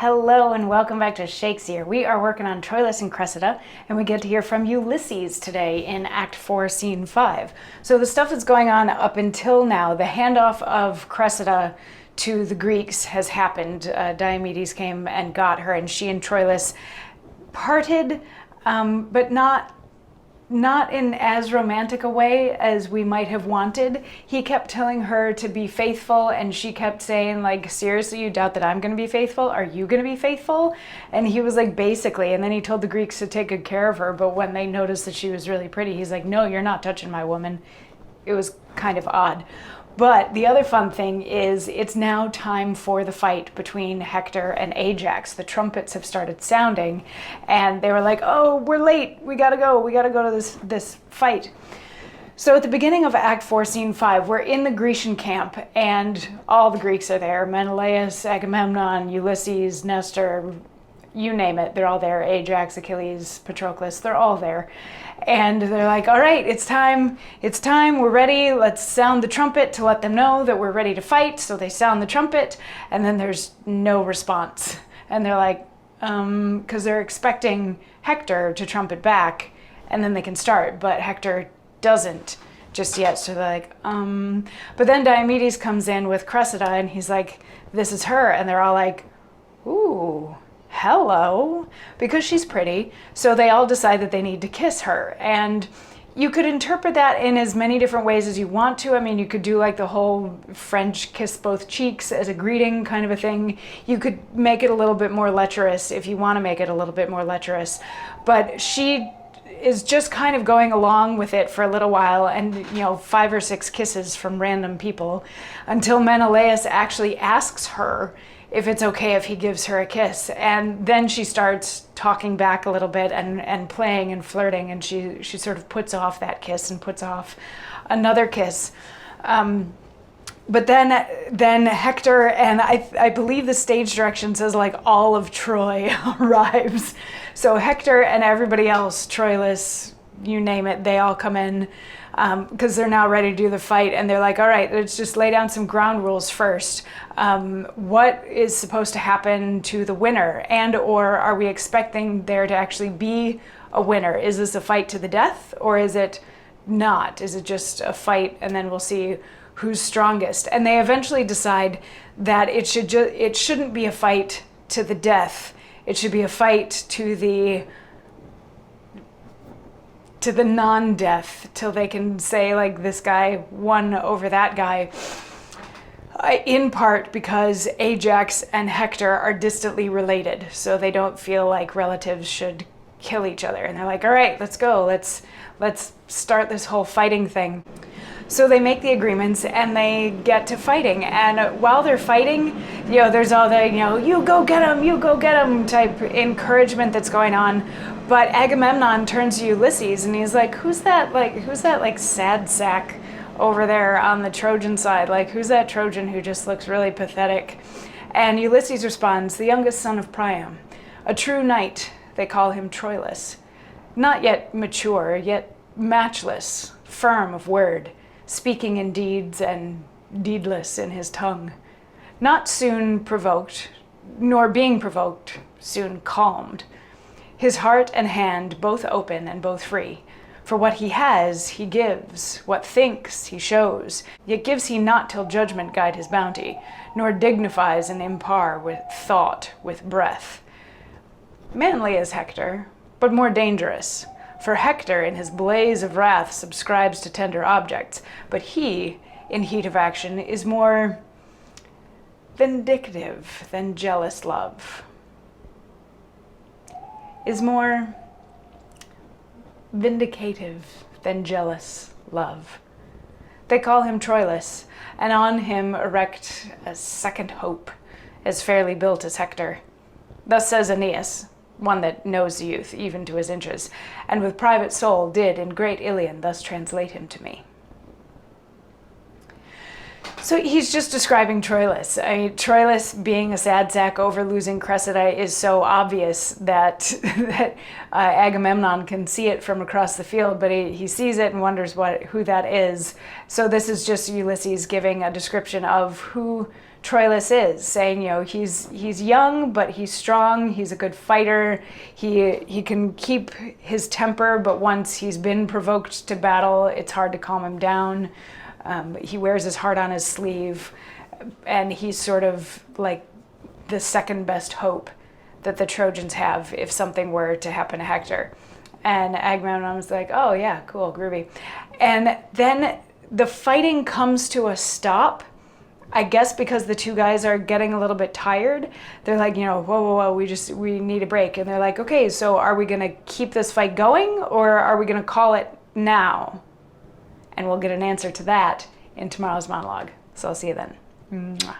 Hello and welcome back to Shakesyear. We are working on Troilus and Cressida, and we get to hear from Ulysses today in Act 4, Scene 5. So the stuff that's going on up until now, the handoff of Cressida to the Greeks has happened. Diomedes came and got her, and she and Troilus parted, but not in as romantic a way as we might have wanted. He kept telling her to be faithful, and she kept saying, like, seriously, you doubt that I'm going to be faithful? Are you going to be faithful? And he was like, basically. And then he told the Greeks to take good care of her, but when they noticed that she was really pretty, he's like, no, you're not touching my woman. It was kind of odd. But the other fun thing is it's now time for the fight between Hector and Ajax. The trumpets have started sounding, and they were like, oh, we're late. We gotta go to this fight. So at the beginning of Act 4, Scene 5, we're in the Grecian camp, and all the Greeks are there. Menelaus, Agamemnon, Ulysses, Nestor, you name it, they're all there. Ajax, Achilles, Patroclus, they're all there. And they're like, all right, it's time, we're ready, let's sound the trumpet to let them know that we're ready to fight. So they sound the trumpet, and then there's no response. And they're like, because they're expecting Hector to trumpet back, and then they can start, but Hector doesn't just yet. So they're like, but then Diomedes comes in with Cressida, and he's like, this is her, and they're all like, ooh, hello, because she's pretty. So they all decide that they need to kiss her. And you could interpret that in as many different ways as you want to. I mean, you could do like the whole French kiss both cheeks as a greeting kind of a thing. You could make it a little bit more lecherous if you want to make it a little bit more lecherous. But she is just kind of going along with it for a little while, and 5 or 6 kisses from random people until Menelaus actually asks her if it's okay if he gives her a kiss. And then she starts talking back a little bit and playing and flirting, and she sort of puts off that kiss and puts off another kiss. But then Hector, and I believe the stage direction says like all of Troy arrives. So Hector and everybody else, Troilus, you name it, they all come in because they're now ready to do the fight, and they're like, all right, let's just lay down some ground rules first. What is supposed to happen to the winner, and or are we expecting there to actually be a winner? Is this a fight to the death, or is it not? Is it just a fight and then we'll see who's strongest? And they eventually decide that it shouldn't be a fight to the death. It should be a fight to the non-death, till they can say like this guy won over that guy. In part because Ajax and Hector are distantly related, so they don't feel like relatives should kill each other. And they're like, all right, let's go. Let's start this whole fighting thing. So they make the agreements and they get to fighting. And while they're fighting, there's all the, you go get him type encouragement that's going on. But Agamemnon turns to Ulysses and he's like, who's that sad sack over there on the Trojan side? Like, who's that Trojan who just looks really pathetic? And Ulysses responds, the youngest son of Priam, a true knight, they call him Troilus. Not yet mature, yet matchless, firm of word, speaking in deeds and deedless in his tongue. Not soon provoked, nor being provoked, soon calmed. His heart and hand both open and both free. For what he has, he gives. What thinks, he shows. Yet gives he not till judgment guide his bounty, nor dignifies and impar with thought, with breath. Manly is Hector, but more dangerous. For Hector, in his blaze of wrath, subscribes to tender objects, but he, in heat of action, is more vindictive than jealous love. Is more vindicative than jealous love. They call him Troilus, and on him erect a second hope, as fairly built as Hector. Thus says Aeneas, one that knows the youth, even to his inches, and with private soul did in great Ilion thus translate him to me. So he's just describing Troilus. Troilus being a sad sack over losing Cressida is so obvious that Agamemnon can see it from across the field, but he sees it and wonders who that is. So this is just Ulysses giving a description of who Troilus is, saying, he's young, but he's strong. He's a good fighter. He can keep his temper, but once he's been provoked to battle, it's hard to calm him down. He wears his heart on his sleeve, and he's sort of like the second best hope that the Trojans have if something were to happen to Hector. And Agamemnon's like, oh yeah, cool, groovy. And then the fighting comes to a stop, I guess because the two guys are getting a little bit tired. They're like, whoa, we need a break. And they're like, okay, so are we gonna keep this fight going, or are we gonna call it now? And we'll get an answer to that in tomorrow's monologue. So I'll see you then. Mwah.